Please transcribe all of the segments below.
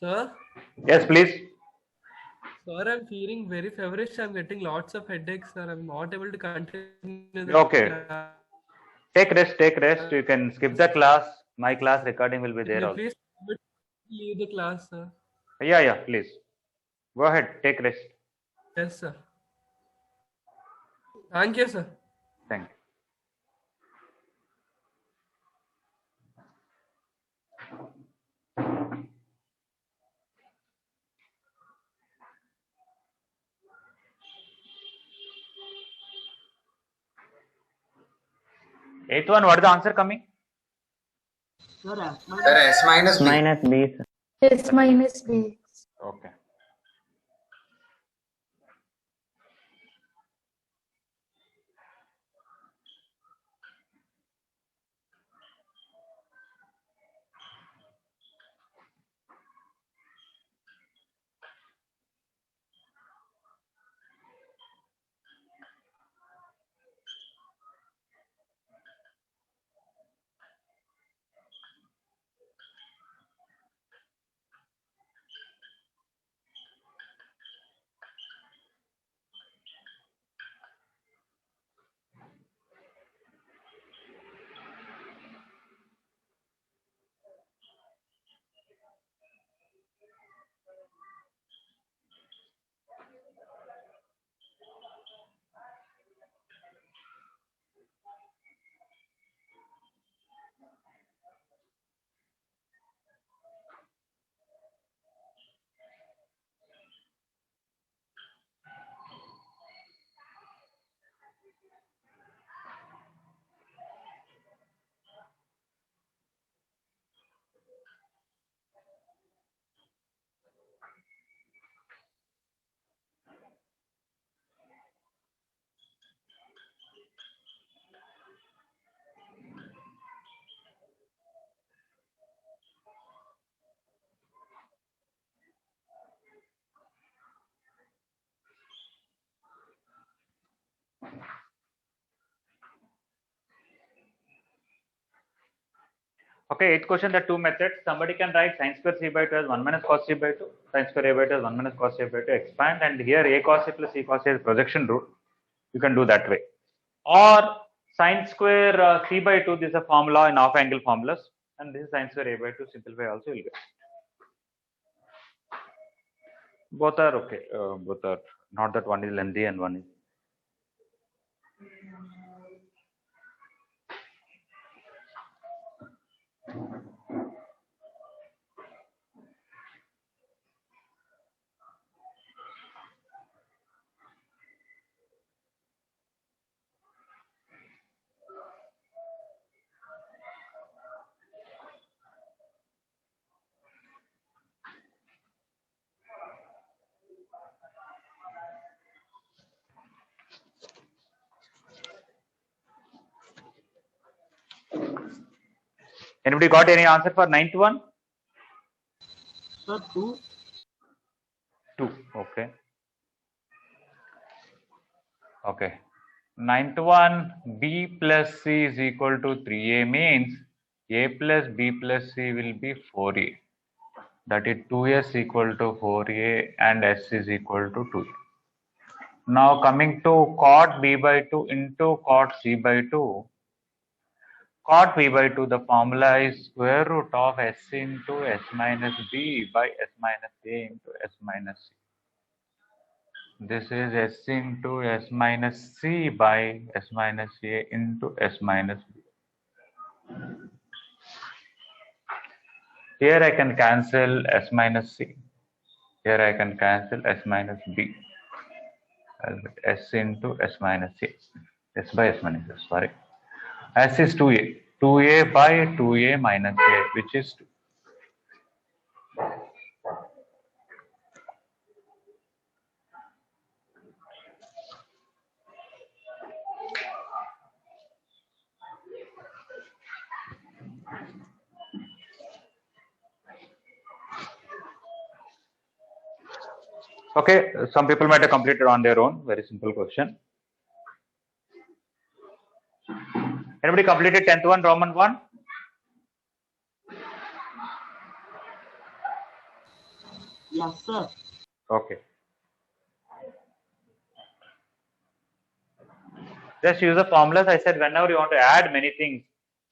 Sir, Yes, please. sir, I'm feeling very feverish. I'm getting lots of headaches, sir. I'm not able to continue the Okay. class. Take rest. Take rest. You can skip the class. My class recording will be Can there you also. please leave the class, sir? Yeah, yeah. Please go ahead. Take rest. Yes, sir. Thank you, sir. Thank you. Eighth one. What is the answer coming? Sir, S minus B. minus B. S minus B. Okay. Okay, eighth question, there are two methods. Somebody can write sin square c by 2 as 1 minus cos c by 2, sin square a by 2 as 1 minus cos c by 2, expand, and here a cos a plus c cos a is projection rule. You can do that way. Or sin square c by 2, this is a formula in half angle formulas, and this is sin square a by 2, simplify also you will get. Both are okay, both are not that one is lengthy and one is. Anybody got any answer for ninth one? Sir, 2. 2, okay. Okay. Ninth one, b plus c is equal to 3a means a plus b plus c will be 4a. That is 2s equal to 4a and s is equal to 2a. Now coming to cot b by 2 into cot c by 2. Cot b by 2, the formula is square root of s into s minus b by s minus a into s minus c. This is s into s minus c by s minus a into s minus b. Here I can cancel s minus c. Here I can cancel s minus b. I'll get s into s minus a. S by s minus a, sorry. S is 2a. 2a by 2a minus a, which is 2. Okay, some people might have completed on their own. Very simple question. Anybody completed 10th one, Roman 1? Yes, sir. Okay. Just use the formulas. I said whenever you want to add many things,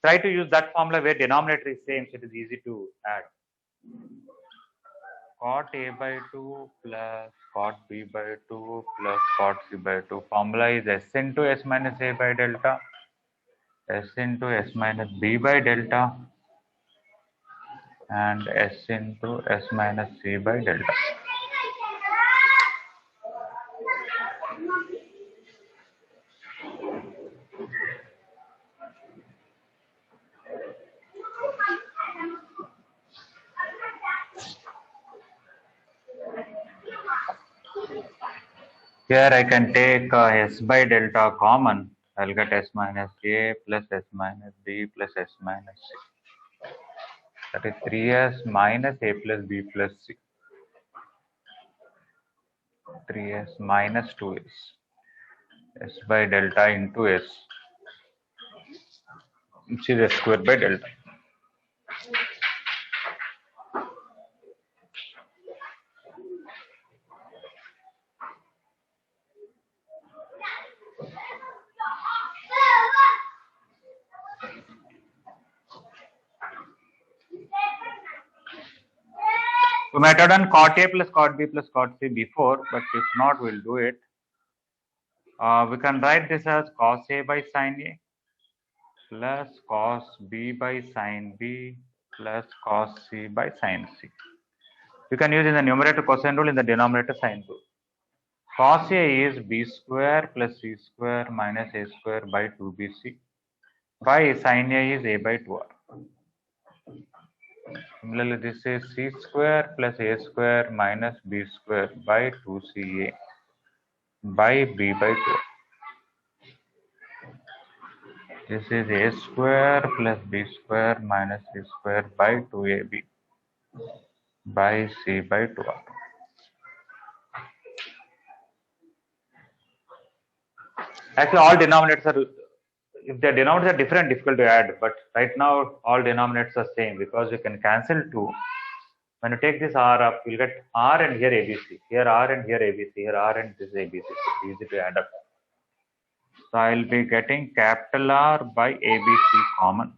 try to use that formula where denominator is same, so it is easy to add. Cot A by 2 plus cot B by 2 plus cot C by 2. Formula is S into S minus A by delta, S into S minus B by delta, and S into S minus C by delta. Here I can take S by delta common. I'll get S minus A plus S minus B plus S minus C. That is 3S minus A plus B plus C. 3S minus 2S. S by delta into S, which is S square by delta. We might have done cot A plus cot B plus cot C before, but if not, we'll do it. We can write this as cos A by sin A plus cos B by sin B plus cos C by sin C. You can use in the numerator cosine rule, in the denominator sine rule. Cos A is B square plus C square minus A square by 2BC by sin A is A by 2R. Similarly, this is C square plus A square minus B square by 2CA by B by 2. This is A square plus B square minus C square by 2AB by C by 2R. Actually, all denominators are, if the denominators are different, difficult to add, but right now all denominators are same because you can cancel 2. When you take this R up, you'll get R and here ABC, here R and here ABC, here R and this ABC. It's easy to add up. So I'll be getting capital R by ABC common.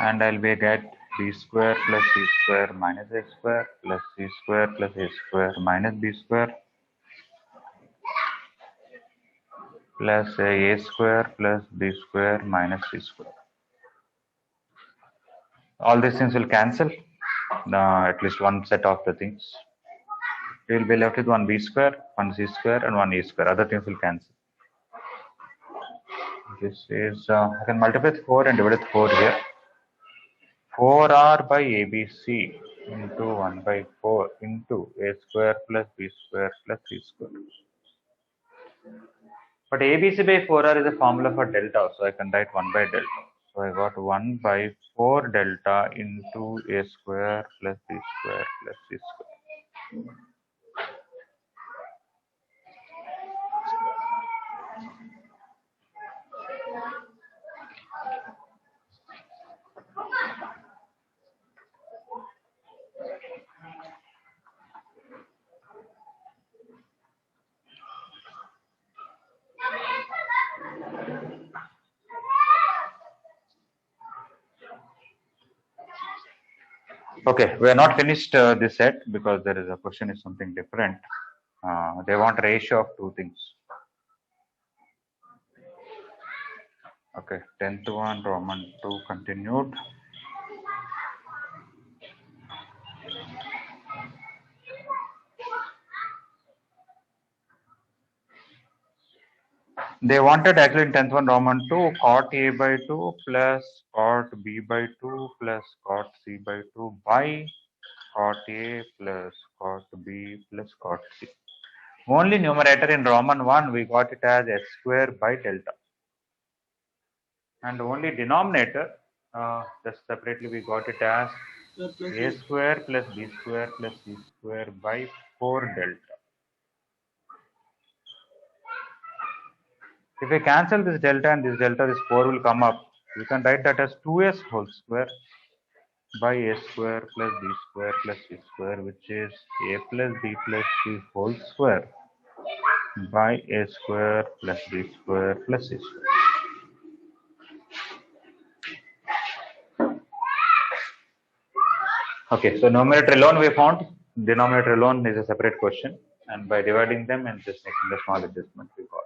And I'll be get B square plus C square minus A square plus C square plus A square minus B square plus A square plus B square minus C square. All these things will cancel, at least one set of the things. We will be left with one B square, one C square, and one A square. Other things will cancel. This is, I can multiply with 4 and divide with 4 here. 4R by ABC into 1 by 4 into A square plus B square plus C square. But ABC by 4R is a formula for delta, so I can write 1 by delta. So I got 1 by 4 delta into A square plus B square plus C square. Okay, we are not finished this set because there is a question is something different. They want ratio of two things. Okay, 10th one, Roman 2 continued. They wanted actually in 10th one, Roman 2, cot A by 2 plus cot B by 2 plus cot C by 2 by cot A plus cot B plus cot C. Only numerator in Roman 1, we got it as S square by delta. And only denominator, just separately we got it as A square plus B square plus C square by 4 delta. If we cancel this delta and this delta, this 4 will come up You can write that as 2s whole square by a square plus b square plus c square, which is a plus b plus c whole square by a square plus b square plus c square. Okay, so numerator alone we found, denominator alone is a separate question, and by dividing them and just making the small adjustment we got.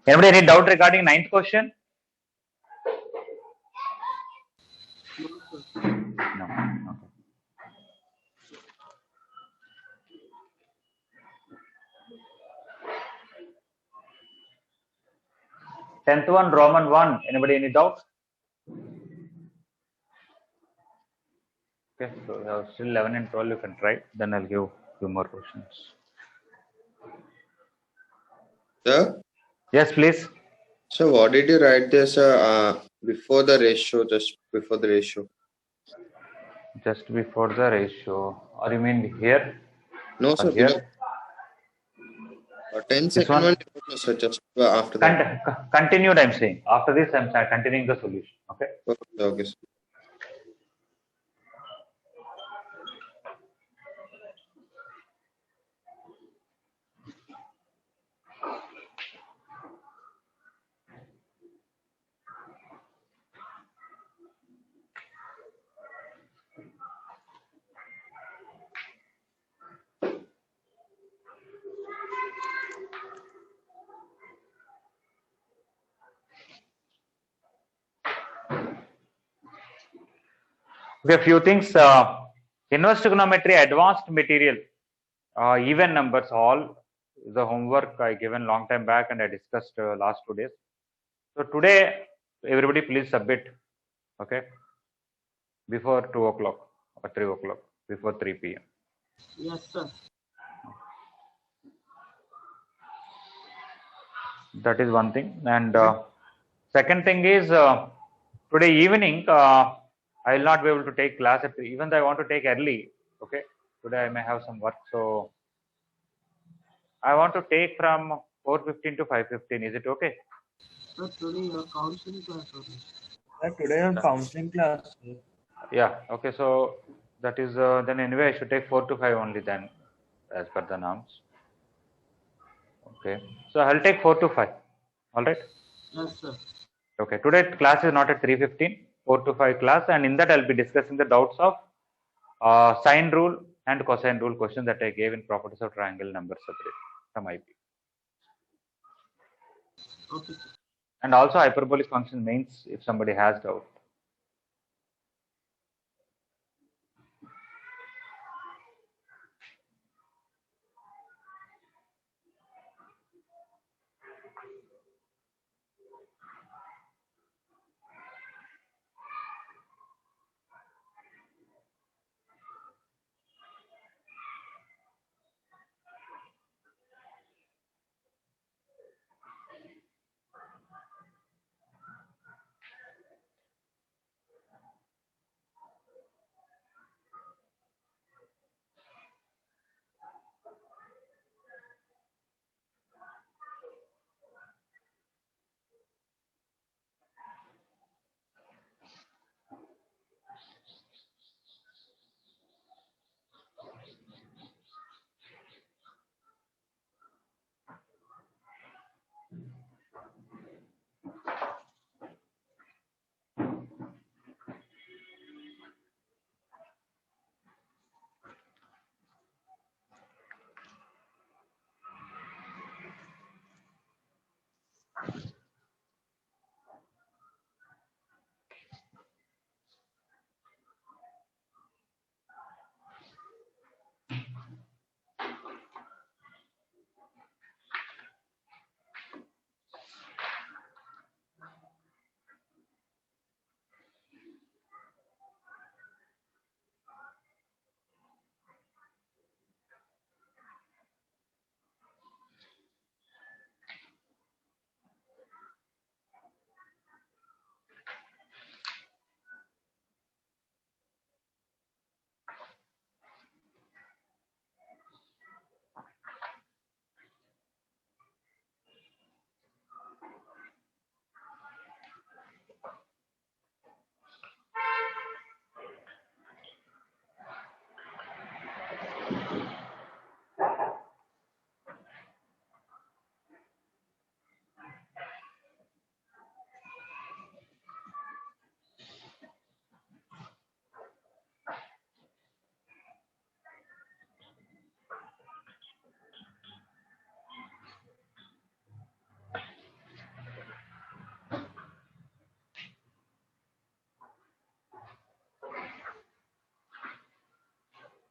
Anybody any doubt regarding ninth question? No, sir. No. Okay. Tenth one, Roman 1. Anybody any doubt? Okay, so we have still 11 and 12. You can try. Then I'll give few more questions. Sir, Yes, please. so what did you write this before the ratio, just before the ratio? Just before the ratio, or you mean here? No, Or sir, here? below. 10 This second one? one, no, sir, just after that. Continued, I'm saying. After this, I'm continuing the solution. Okay. Okay, sir. Okay, a few things. Inverse trigonometry, advanced material, even numbers, all the homework I given long time back and I discussed last 2 days. So today, everybody please submit, okay, before 2 o'clock or 3 o'clock, before 3 p.m. Yes, sir. That is one thing. And second thing is today evening, I will not be able to take class at, even though I want to take early. Okay, today I may have some work, so I want to take from 4:15 to 5:15. Is it okay? Sir, today your counseling class only. Today on counseling class. Yeah. Okay. So that is then anyway I should take 4 to 5 only then, as per the norms. Okay. So I'll take 4 to 5. All right. Yes, sir. Okay. Today class is not at 3:15. 4 to 5 class, and in that I'll be discussing the doubts of sine rule and cosine rule question that I gave in properties of triangle number separate from IP. Okay, sir. And also hyperbolic function means if somebody has doubt.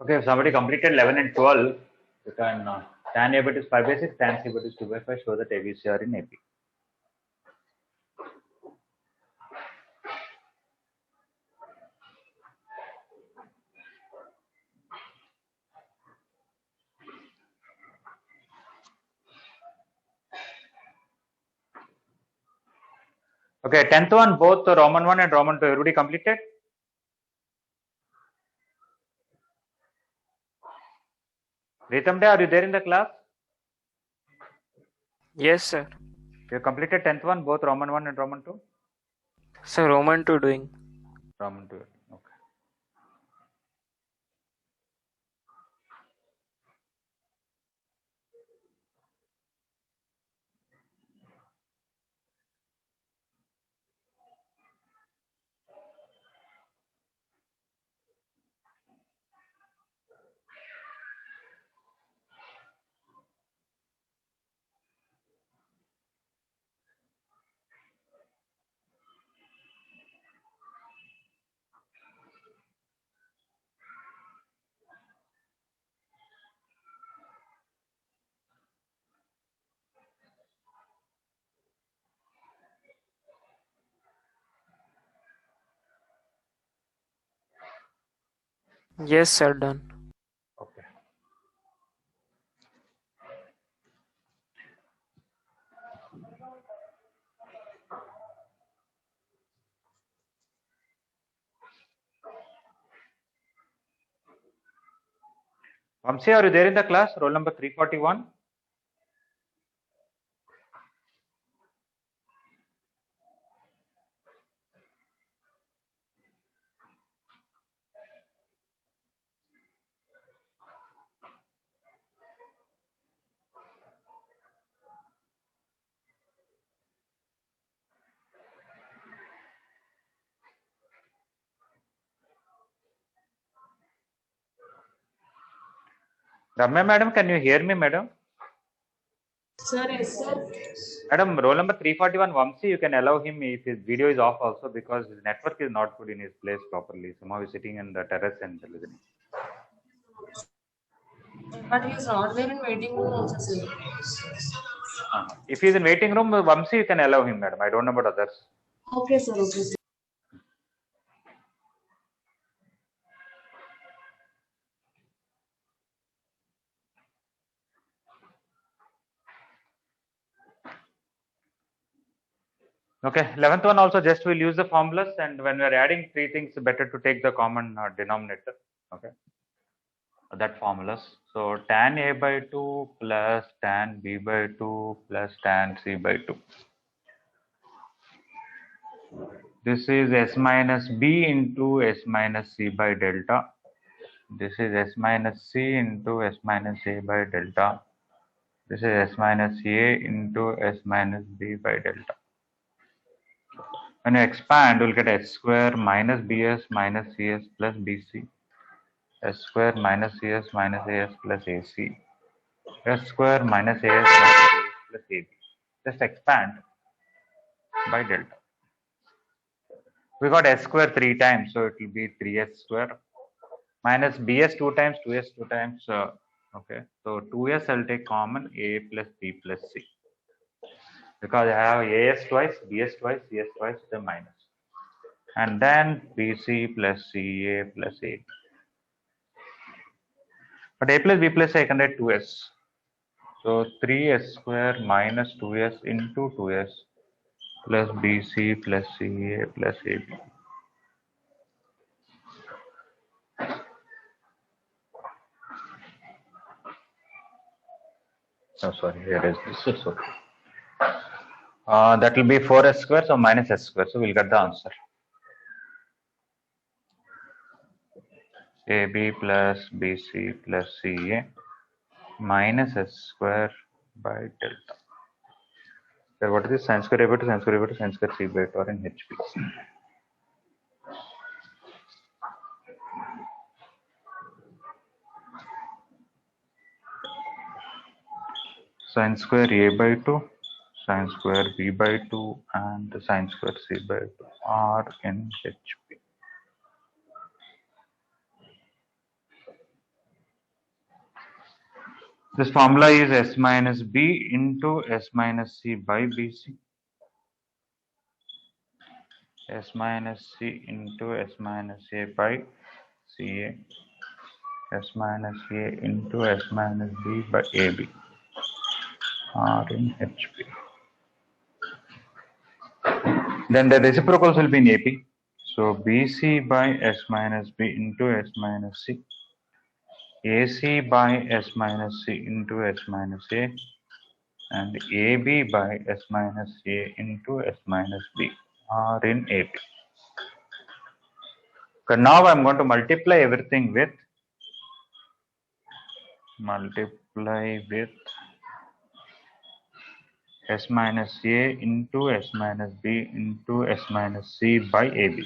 Okay, if somebody completed 11 and 12, you can tan A by 2 is 5 by 6, tan C by 2 is 2 by 5, show that ABC are in AP. Okay, 10th one, both Roman 1 and Roman 2, everybody completed? Ritam Day, are you there in the class? Yes, sir. You completed 10th one, both Roman 1 and Roman 2? So Roman 2 doing. Roman 2, okay. Yes, sir, done. Okay. Vamsi, are you there in the class? Roll number 341. Ramya madam, can you hear me, madam? Sir, yes, sir. Madam, roll number 341, Vamsi, you can allow him if his video is off also because his network is not good in his place properly. Somehow he's sitting in the terrace and listening. But he's not there in waiting room also, sir. If he's in waiting room, Vamsi, you can allow him, madam. I don't know about others. Okay, sir. Okay, sir. Okay, 11th one also just we'll use the formulas, and when we are adding three things, better to take the common denominator. Okay, that formulas. So tan A by 2 plus tan B by 2 plus tan C by 2. This is S minus B into S minus C by delta. This is S minus C into S minus A by delta. This is S minus A into S minus B by delta. When you expand, you'll get S square minus BS minus CS plus BC. S square minus CS minus AS plus AC. S square minus AS plus AB. Just expand by delta. We got S square 3 times, so it will be 3S square. Minus BS 2 times, 2S 2 times. Okay, so 2S I'll take common, A plus B plus C. Because I have AS twice, BS twice, CS twice, the minus. And then BC plus CA plus AB. But A plus B plus C I can write 2S. So 3S square minus 2S into 2S plus BC plus CA plus AB. Oh, sorry, here is this. Is okay. That will be 4S square, so minus S square. So we'll get the answer. AB plus BC plus CA minus S square by delta. So what is this? Sin square A by 2, sin square A by 2, sin square C by 2 are in HP. Sin square A by 2, sin square B by 2 and sin square C by 2 are in HP. This formula is S minus B into S minus C by BC. S minus C into S minus A by CA. S minus A into S minus B by AB. R in HP. Then the reciprocals will be in AP. So BC by S minus B into S minus C. AC by S minus C into S minus A. And AB by S minus A into S minus B are in AP. Okay, now I'm going to multiply everything with S minus A into S minus B into S minus C by AB.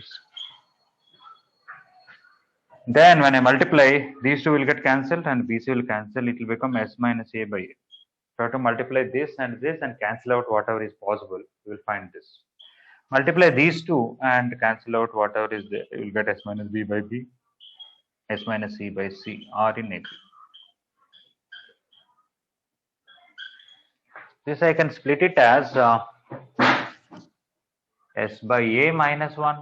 Then when I multiply, these two will get cancelled and BC will cancel. It will become S minus A by A. So I have to multiply this and cancel out whatever is possible. You will find this. Multiply these two and cancel out whatever is there. You will get S minus B by B, S minus C by C are in AP. This I can split it as S by A minus 1,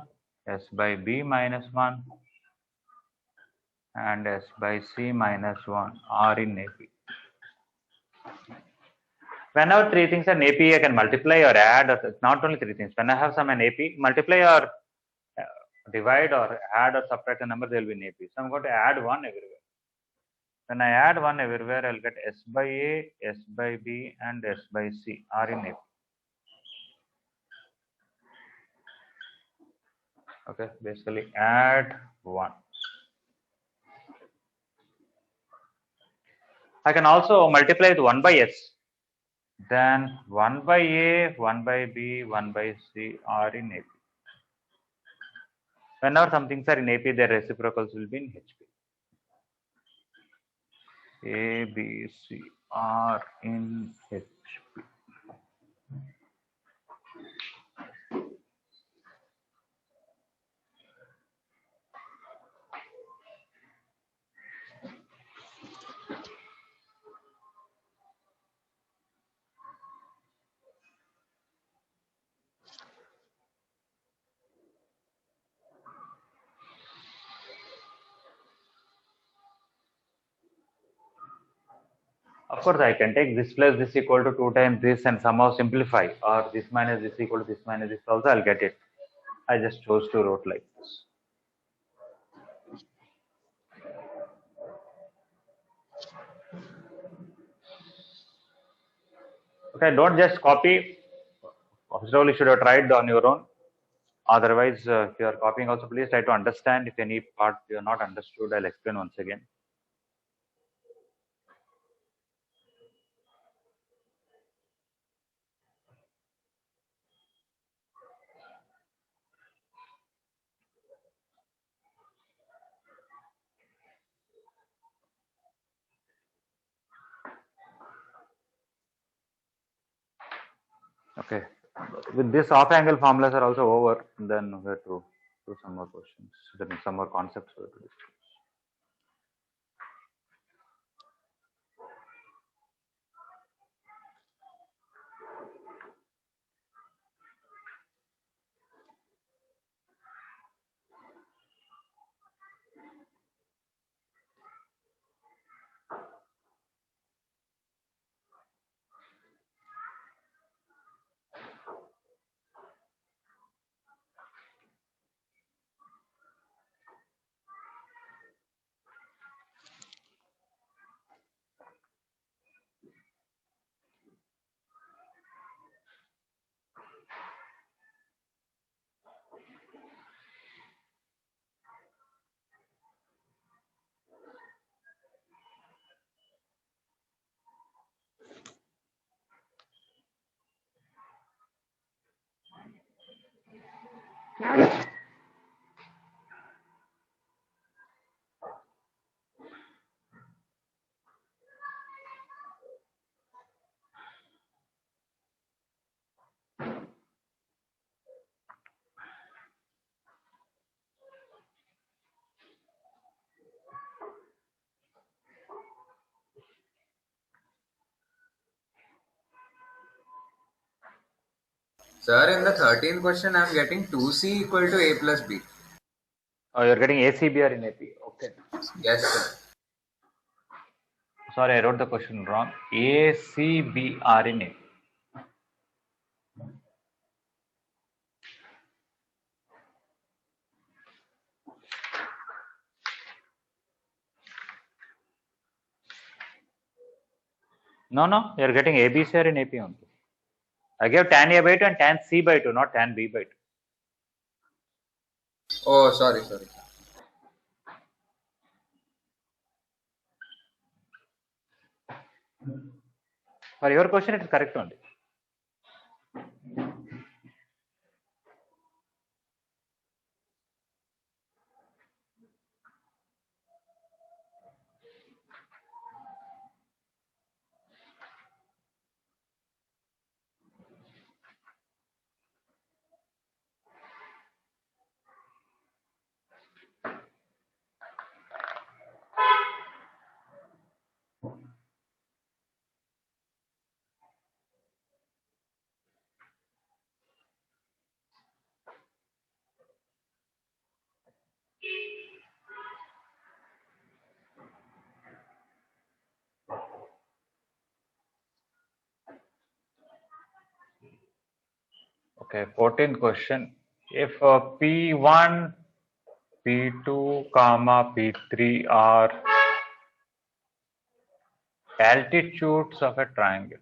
S by B minus 1, and S by C minus 1 are in AP. Whenever three things are in AP, I can multiply or add, or not only three things. When I have some in AP, multiply or divide or add or subtract a number, they will be in AP. So I'm going to add one everywhere. When I add one everywhere, I'll get S by A, S by B, and S by C are in AP. Okay, basically add one. I can also multiply with 1 by S. Then 1 by A, 1 by B, 1 by C are in AP. Whenever some things are in AP, their reciprocals will be in HP. A, B, C are in HP. Of course, I can take this plus this equal to 2 times this and somehow simplify, or this minus this equal to this minus this also, I'll get it. I just chose to write like this. Okay, don't just copy. First of all, you should have tried on your own. Otherwise, if you are copying also, please try to understand. If any part you are not understood, I'll explain once again. Okay, with this off angle formulas are also over, then we have to do some more questions, then some more concepts we have to discuss. Sir, in the 13th question, I'm getting 2C equal to A plus B. Oh, you're getting ACBR in AP. Okay. Yes, sir. Sorry, I wrote the question wrong. ACBR in AP. No, you're getting ABCR in AP only. I gave tan A by 2 and tan C by 2, not tan B by 2. Oh, sorry. For your question, it is correct only. Okay, 14th question. If P1, P2, comma P3 are altitudes of a triangle.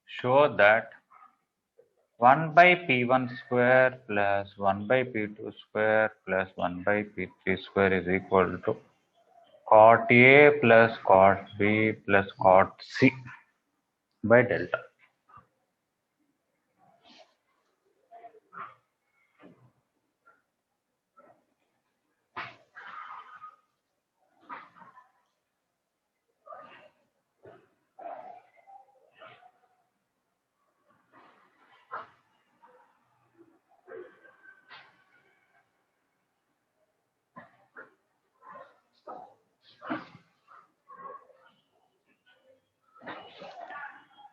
Show that 1 by P1 square plus 1 by P2 square plus 1 by P3 square is equal to cot A plus cot B plus cot C by delta.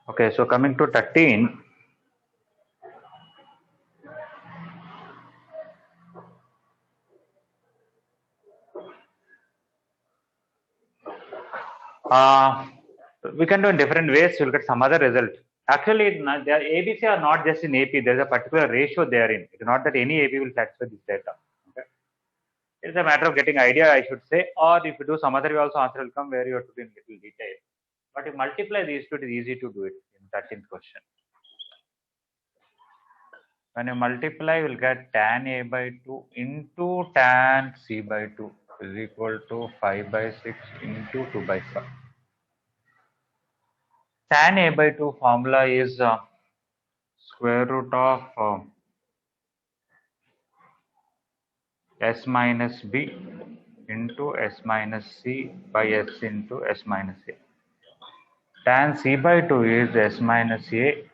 Okay, so coming to 13. We can do in different ways. You'll get some other result. Actually, the ABC are not just in AP. There's a particular ratio they are in. It's not that any AP will satisfy this data. Okay? It's a matter of getting idea, I should say. Or if you do some other way, also answer will come where you have to do in little detail. But if you multiply these two, it is easy to do it in 13th question. When you multiply, you will get tan A by 2 into tan C by 2 is equal to 5 by 6 into 2 by 5. Tan A by 2 formula is square root of S minus B into S minus C by S into S minus A. Tan C by 2 is S minus A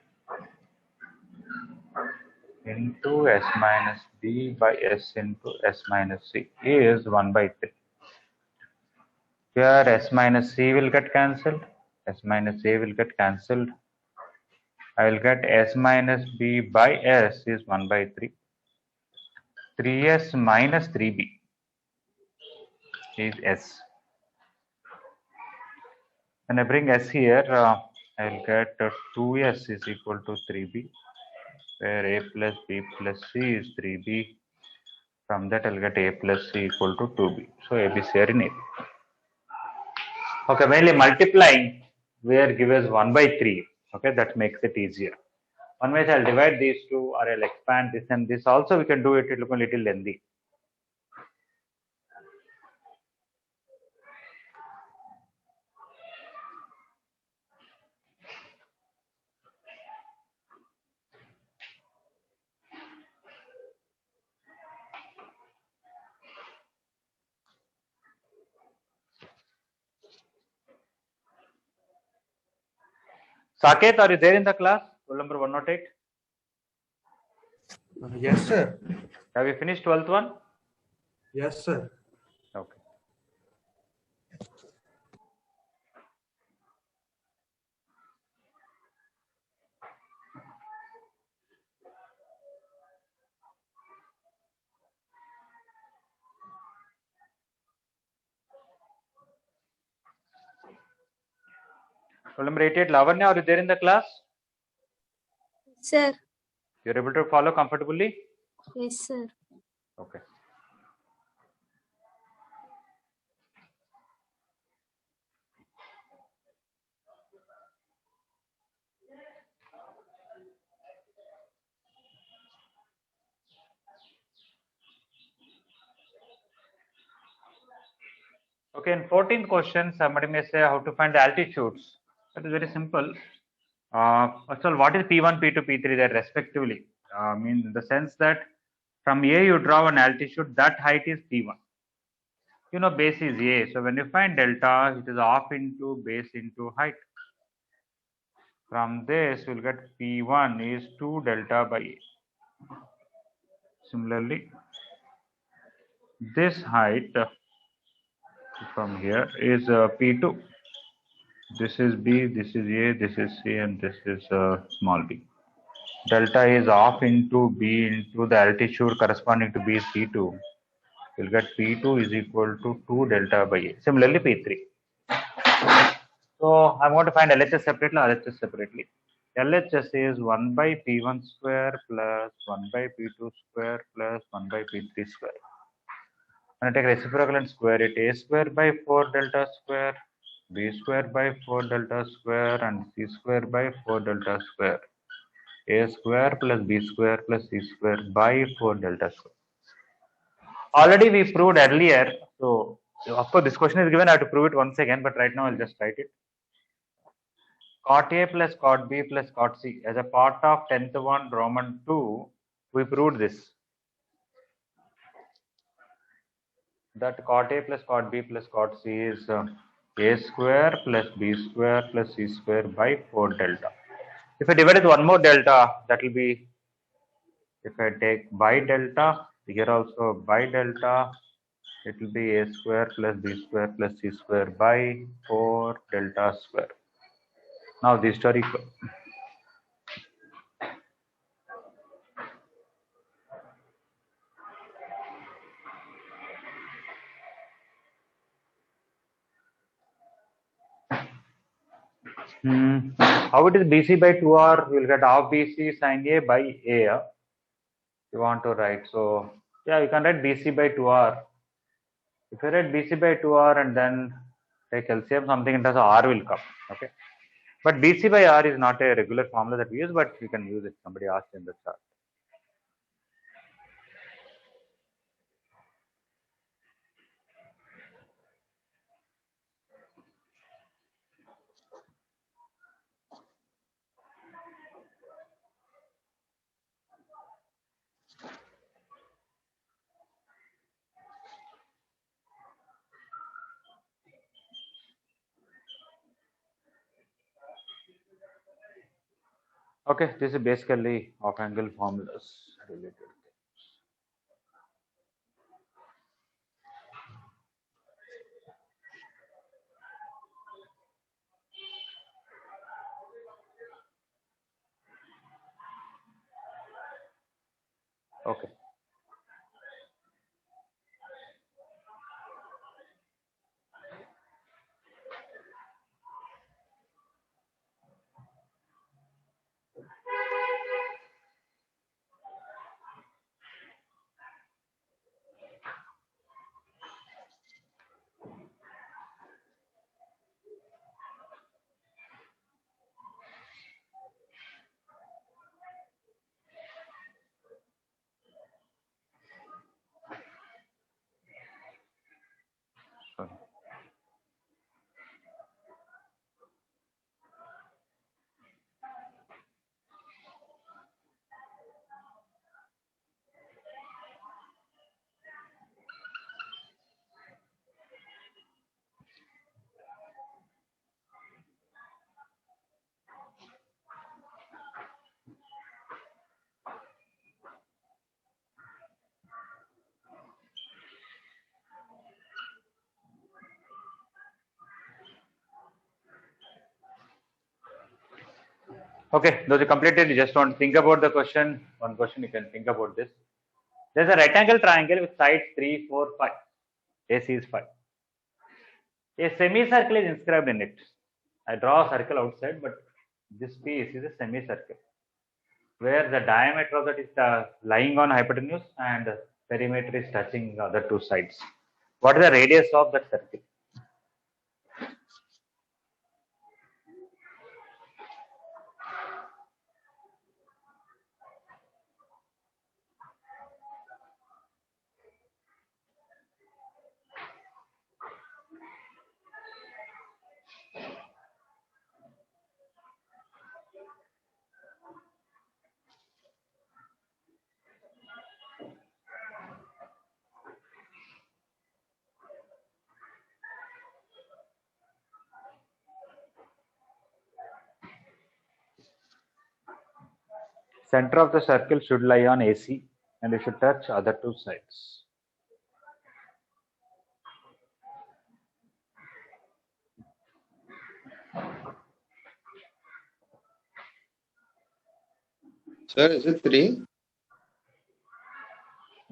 into S minus B by S into S minus C is 1 by 3. Here S minus C will get cancelled. S minus A will get cancelled. I will get S minus B by S is 1 by 3. 3S minus 3B is S. When I bring S here, I will get 2S is equal to 3B, where A plus B plus C is 3B. From that, I will get A plus C equal to 2B. So ABC are in A. Okay, mainly multiplying, where give us 1 by 3. Okay, that makes it easier. One way I'll divide these two, or I'll expand this and this. Also, we can do it. It will look a little lengthy. Saket, are you there in the class? Roll number 108. Yes, sir. Have you finished 12th one? Yes, sir. Roll number 88, Lavanya, are you there in the class? Sir. You're able to follow comfortably? Yes, sir. Okay. Okay, in 14th question, somebody may say how to find the altitudes. That is very simple. First of all, what is P1, P2, P3 there respectively? I mean, in the sense that from A you draw an altitude, that height is P1. You know, base is A. So when you find delta, it is half into base into height. From this, you'll get P1 is 2 delta by A. Similarly, this height from here is P2. This is B, this is A, this is C, and this is small b. Delta is half into B into the altitude corresponding to B is P2. You'll get P2 is equal to 2 delta by A. Similarly, P3. So I'm going to find LHS separately, RHS separately. LHS is 1 by P1 square plus 1 by P2 square plus 1 by P3 square. When I take reciprocal and square it, A square by 4 delta square, B square by 4 delta square, and C square by 4 delta square. A square plus B square plus C square by 4 delta square. Already we proved earlier, so of course this question is given, I have to prove it once again, but right now I'll just write it. Cot A plus cot B plus cot C as a part of 10th one Roman 2, we proved this. That cot A plus cot B plus cot C is A square plus B square plus C square by 4 delta. If I divide it with one more delta, that will be, if I take by delta, here also by delta, it will be A square plus B square plus C square by 4 delta square. Now these two are equal. How it is BC by 2R, you will get half BC sin A by A. You want to write. So, yeah, you can write BC by 2R. If you write BC by 2R and then take LCM, something in terms of R will come. Okay. But BC by R is not a regular formula that we use, but you can use it. Somebody asked in the chart. Okay, this is basically off angle formulas related. Okay. Sorry. Okay, those are completed. You just want to think about the question. One question you can think about this. There's a rectangle triangle with sides 3, 4, 5. AC is 5. A semicircle is inscribed in it. I draw a circle outside, but this piece is a semicircle where the diameter of that is lying on hypotenuse and perimeter is touching the other two sides. What is the radius of that circle? Center of the circle should lie on AC and it should touch other two sides. Sir, is it 3?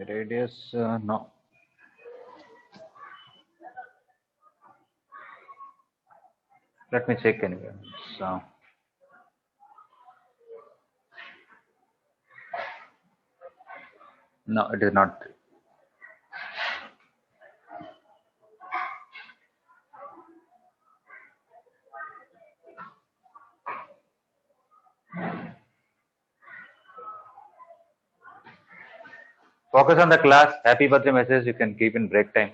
Radius, no. Let me check anyway. So, no, it is not 3. Focus on the class. Happy birthday message you can keep in break time.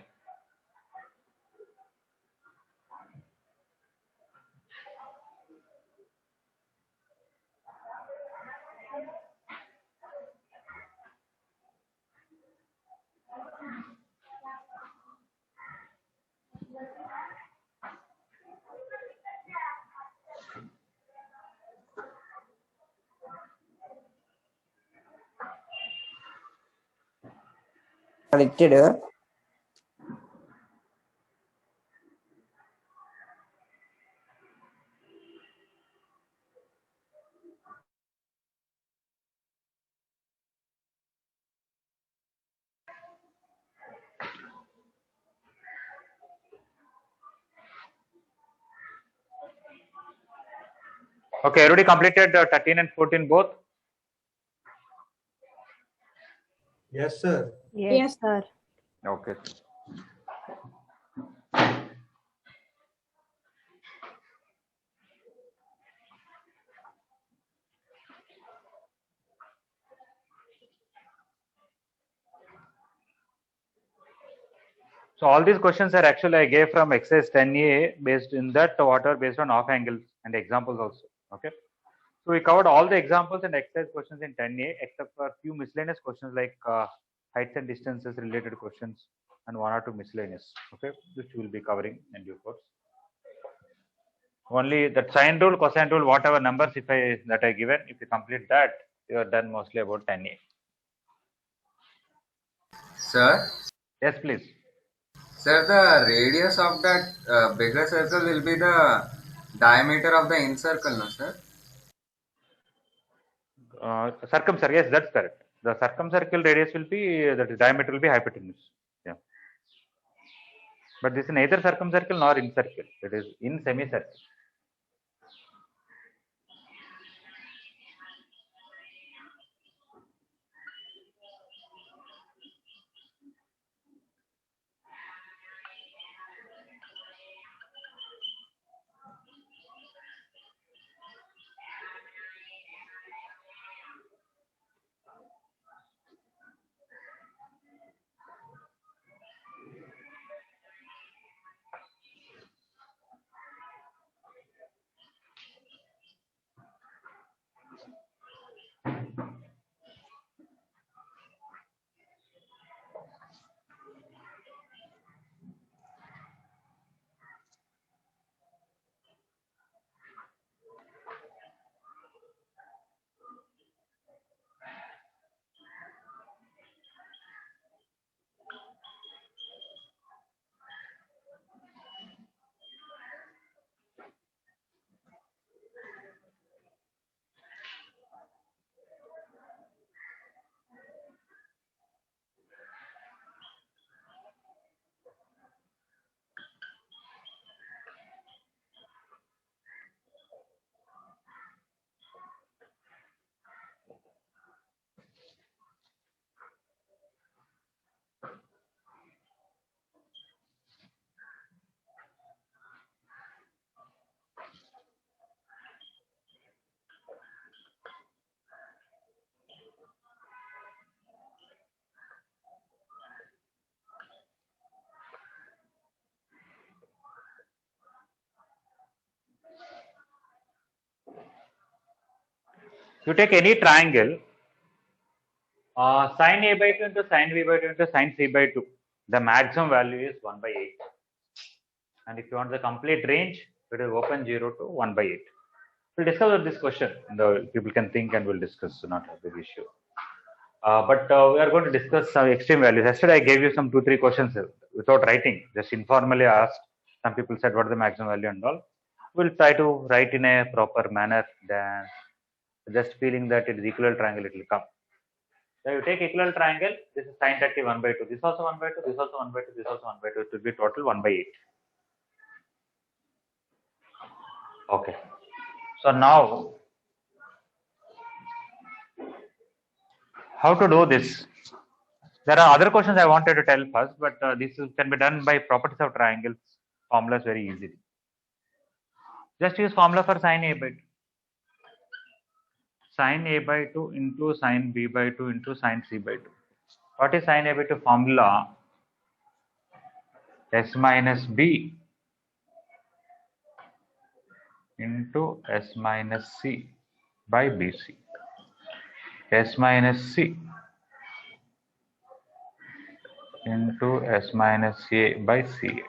Connected. Okay, everybody completed 13 and 14 both? Yes, sir. Yes, sir. Okay. So all these questions are actually I gave from exercise 10A based in that whatever based on off angles and examples also. Okay. So we covered all the examples and exercise questions in 10A except for a few miscellaneous questions like heights and distances related questions and 1 or 2 miscellaneous. Okay, which we will be covering in due course. Only that sine rule, cosine rule, whatever numbers if I given, if you complete that, you are done mostly about 10A. Sir, Yes, please. sir, the radius of that bigger circle will be the diameter of the in circle, no, sir? Circumcircle, yes, that's correct. The circumcircle radius will be that diameter will be hypotenuse. Yeah. But this is neither circumcircle nor in circle. It is in semicircle. You take any triangle, sine A by 2 into sine B by 2 into sine C by 2. The maximum value is 1 by 8. And if you want the complete range, it will open 0 to 1 by 8. We'll discuss this question. The people can think and we'll discuss, so not a big issue. But we are going to discuss some extreme values. Yesterday, I gave you some 2-3 questions without writing, just informally asked. Some people said, what is the maximum value and all. We'll try to write in a proper manner, than just feeling that it is equivalent triangle, it will come. So you take equivalent triangle, this is sine 30 1 by 2, this also 1 by 2, this also 1 by 2, this also 1 by 2, it will be total 1 by 8. Okay. So now, how to do this? There are other questions I wanted to tell first, but can be done by properties of triangles formulas very easily. Just use formula for sine A by 2. Sine A by 2 into sine B by 2 into sine C by 2. What is sine A by 2 formula? S minus B into S minus C by BC. S minus C into S minus A by CA.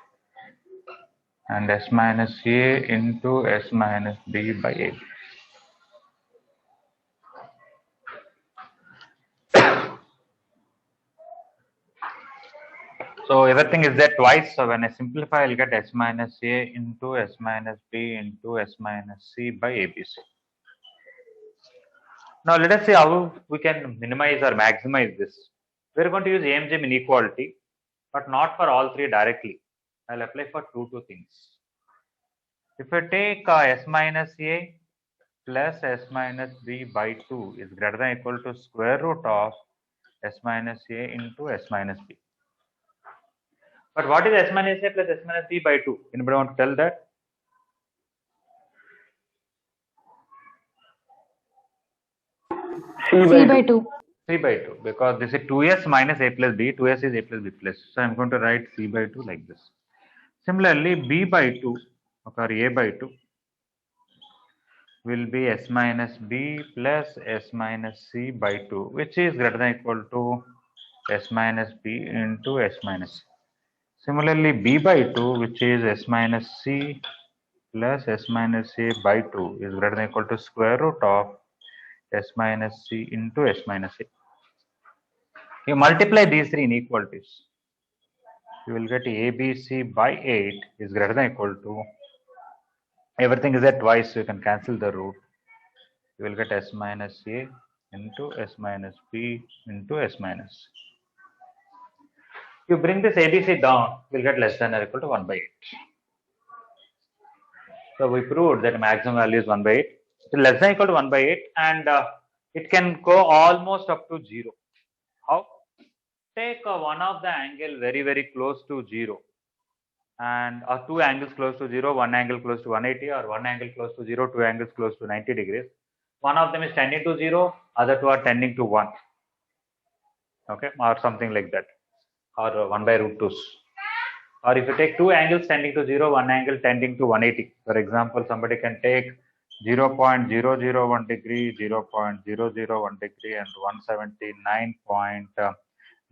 And S minus A into S minus B by A. So everything is there twice. So when I simplify, I'll get S minus A into S minus B into S minus C by ABC. Now let us see how we can minimize or maximize this. We're going to use AMGM inequality, but not for all three directly. I'll apply for two things. If I take S minus A plus S minus B by 2 is greater than or equal to square root of S minus A into S minus B. But what is S minus A plus S minus B by 2? Anybody want to tell that? C by 2. C by 2, because this is 2s minus A plus B, 2s is A plus B plus. So I'm going to write C by 2 like this. Similarly, B by 2 or A by 2 will be S minus B plus S minus C by 2, which is greater than or equal to S minus B into S minus C. Similarly, B by 2, which is S minus C plus S minus A by 2 is greater than or equal to square root of S minus C into S minus A. You multiply these three inequalities, you will get ABC by 8 is greater than or equal to, everything is there twice, so you can cancel the root. You will get S minus A into S minus B into S minus C. You bring this ABC down, you will get less than or equal to 1 by 8. So we proved that maximum value is 1 by 8. It is less than or equal to 1 by 8, and it can go almost up to 0. How? Take one of the angle very close to 0, and two angles close to 0, one angle close to 180, or one angle close to 0, two angles close to 90 degrees. One of them is tending to 0, other two are tending to 1. Okay, or something like that, or 1 by root 2's. Or if you take two angles tending to 0, one angle tending to 180. For example, somebody can take 0.001 degree, 0.001 degree, and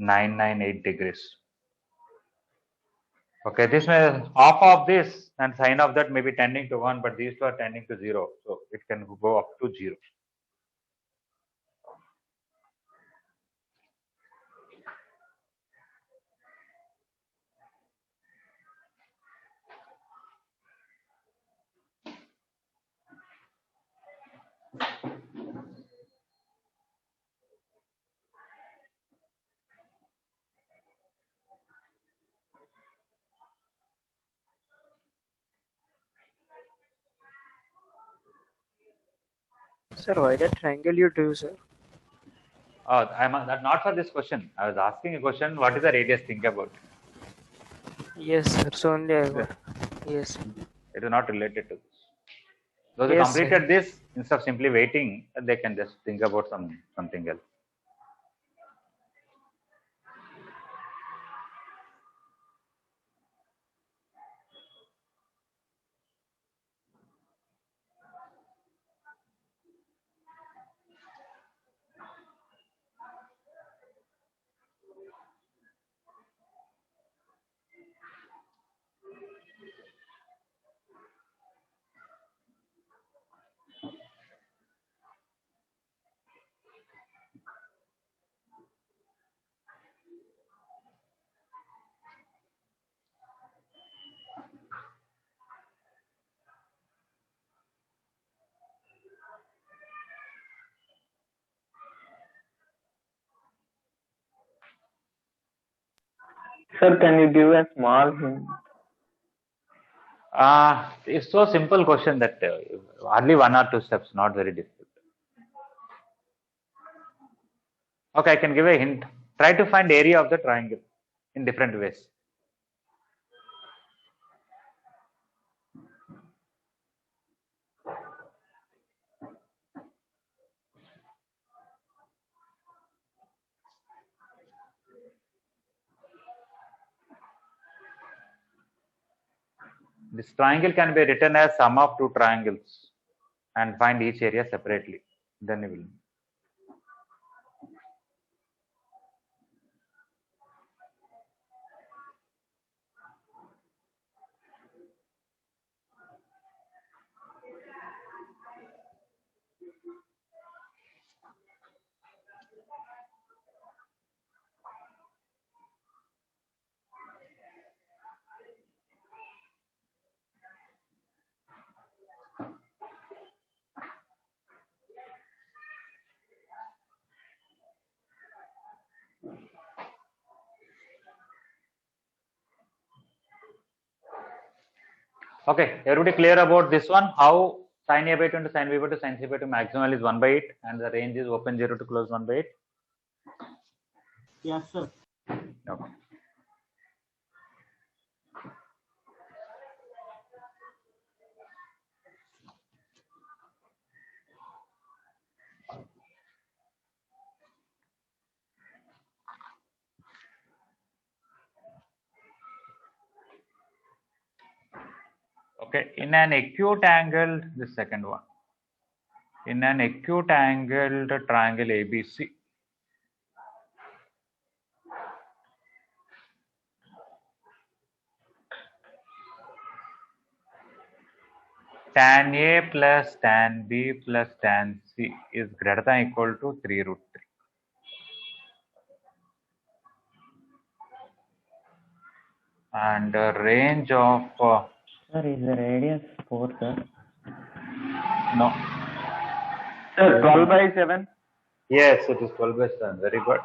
179.998 degrees. Okay, this may half of this and sine of that may be tending to 1, but these two are tending to 0, so it can go up to 0. Sir, why that triangle you drew, sir? I'm not for this question. I was asking a question. What is the radius? Think about it. Yes, sir. So only I got. Yes. It is not related to this. Those who Yes, sir. completed this, instead of simply waiting, they can just think about something else. Sir, can you give a small hint? It's so simple question that hardly 1 or 2 steps, not very difficult. Okay, I can give a hint. Try to find area of the triangle in different ways. This triangle can be written as sum of 2 triangles and find each area separately. Then you will. Okay, everybody clear about this one? How sin A by 2 into sin B by 2 sin C by 2 maximal is 1 by 8 and the range is open 0 to close 1 by 8? Yes, sir. Okay. Okay, in an acute angle, the second one. In an acute angled triangle ABC, tan A plus tan B plus tan C is greater than equal to 3 root 3. And the range of Sir, is the radius 4, sir? no. Sir, 12 by 7? Yes, it is 12 by 7. Very good.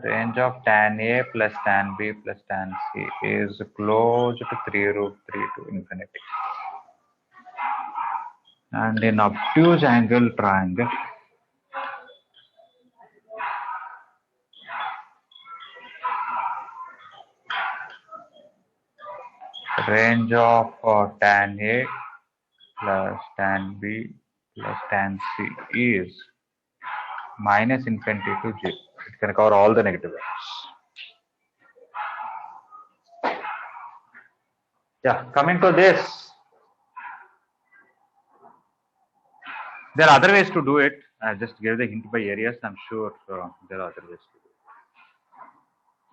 Range of tan A plus tan B plus tan C is close to 3 root 3 to infinity. And in obtuse angle triangle, range of tan A plus tan B plus tan C is minus infinity to 0. It can cover all the negative values. Yeah, coming to this, there are other ways to do it. I just gave the hint by areas. I'm sure there are other ways to do it.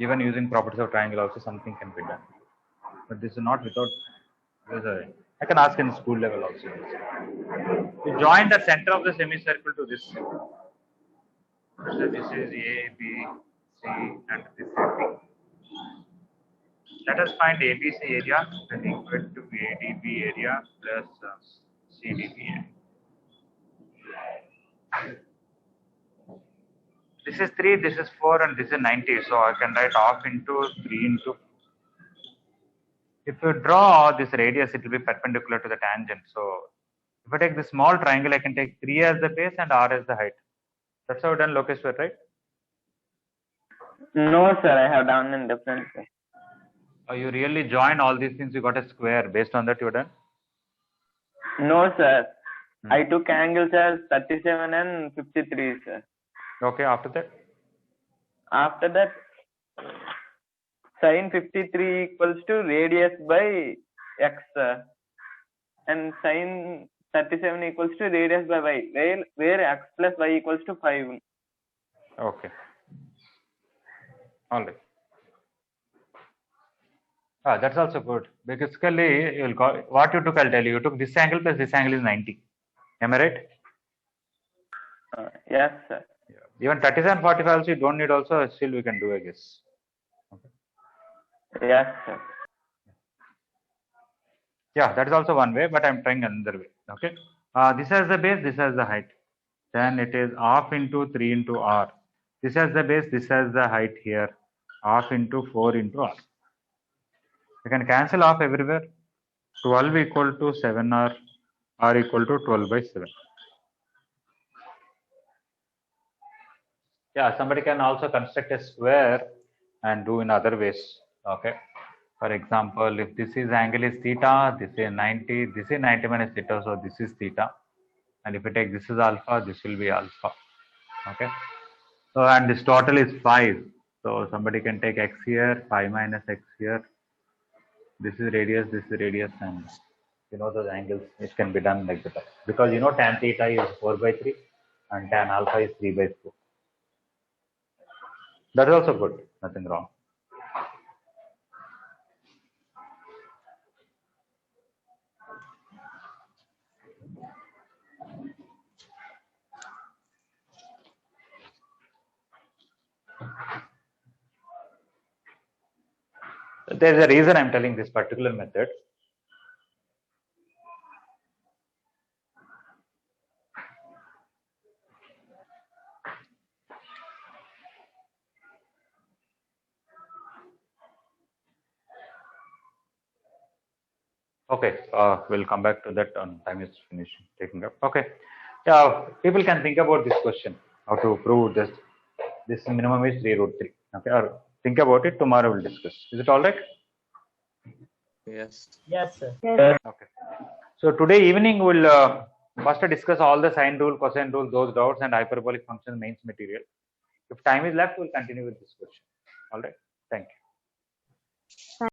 Even using properties of triangle also something can be done. But this is not without, I can ask in school level also. You join the center of the semicircle to this. So this is A, B, C and this is B. Let us find ABC area and equal to ADB area plus CDB area. This is 3, this is 4 and this is 90. So I can write half into 3 into. If you draw this radius, it will be perpendicular to the tangent. So if I take this small triangle, I can take 3 as the base and R as the height. That's how done Lokeshwar, right? No, sir, I have done in different way. You really join all these things, you got a square. Based on that, you're done? No, sir. I took angles as 37 and 53, sir. Okay, after that? After that, sin 53 equals to radius by x, sir. And sin 37 equals to radius by y, where x plus y equals to 5. Okay. All right. That's also good. Basically, you'll go, what you took, I'll tell you. You took this angle plus this angle is 90. Am I right? Yes, sir. Yeah. Even 37, 45 also you don't need also, still we can do, I guess. Okay. Yes, sir. Yeah, that is also one way, but I'm trying another way. Okay. This has the base, this has the height. Then it is half into 3 into R. This has the base, this has the height here. half into 4 into r. You can cancel off everywhere. 12 equal to 7r, r equal to 12 by 7. Yeah, somebody can also construct a square and do in other ways. Okay. For example, if this is angle is theta, this is 90, this is 90 minus theta, so this is theta. And if you take this is alpha, this will be alpha. Okay. So, and this total is 5. So, somebody can take x here, 5 minus x here. This is radius, and you know those angles. It can be done like that. Because you know tan theta is 4 by 3 and tan alpha is 3 by 4. That is also good, nothing wrong. There is a reason I am telling this particular method. Okay, we'll come back to that on time is finishing taking up. Okay, yeah, people can think about this question, how to prove this. This minimum is 3 root 3. Okay, or think about it. Tomorrow we'll discuss. Is it all right? Yes. Yes, sir. Okay. So today evening we'll first discuss all the sine rule, cosine rule, those doubts, and hyperbolic function mains material. If time is left, we'll continue with this question. All right. Thank you.